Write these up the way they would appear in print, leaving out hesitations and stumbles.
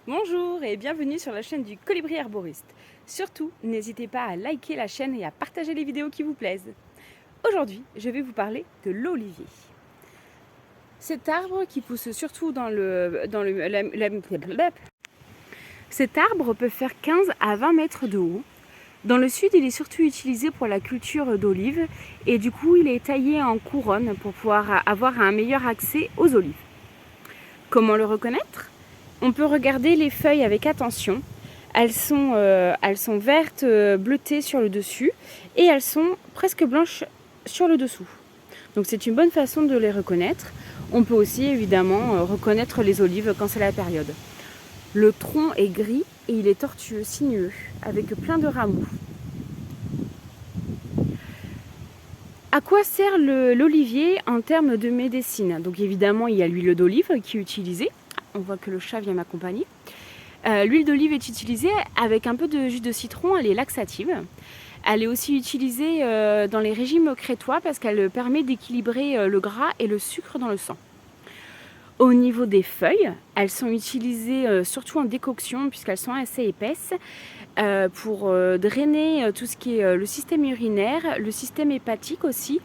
Bonjour et bienvenue sur la chaîne du Colibri Herboriste. Surtout, n'hésitez pas à liker la chaîne et à partager les vidéos qui vous plaisent. Aujourd'hui, je vais vous parler de l'olivier. Cet arbre qui pousse surtout Cet arbre peut faire 15 à 20 mètres de haut. Dans le sud, il est surtout utilisé pour la culture d'olives et du coup, il est taillé en couronne pour pouvoir avoir un meilleur accès aux olives. Comment le reconnaître ? On peut regarder les feuilles avec attention. Elles sont vertes, bleutées sur le dessus et elles sont presque blanches sur le dessous. Donc c'est une bonne façon de les reconnaître. On peut aussi évidemment reconnaître les olives quand c'est la période. Le tronc est gris et il est tortueux, sinueux, avec plein de rameaux. À quoi sert l'olivier en termes de médecine ? Donc évidemment, il y a l'huile d'olive qui est utilisée. On voit que le chat vient m'accompagner. L'huile d'olive est utilisée avec un peu de jus de citron, elle est laxative. Elle est aussi utilisée dans les régimes crétois parce qu'elle permet d'équilibrer le gras et le sucre dans le sang. Au niveau des feuilles, elles sont utilisées surtout en décoction puisqu'elles sont assez épaisses pour drainer tout ce qui est le système urinaire, le système hépatique aussi.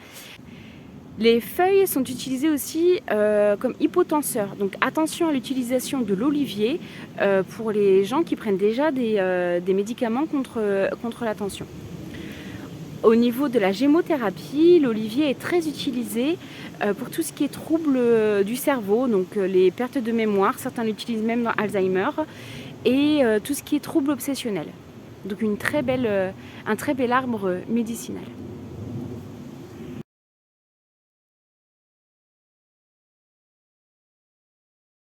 Les feuilles sont utilisées aussi comme hypotenseurs. Donc attention à l'utilisation de l'olivier pour les gens qui prennent déjà des médicaments contre la tension. Au niveau de la gémothérapie, l'olivier est très utilisé pour tout ce qui est troubles du cerveau, donc les pertes de mémoire, certains l'utilisent même dans Alzheimer, et tout ce qui est troubles obsessionnels. Donc un très bel arbre médicinal.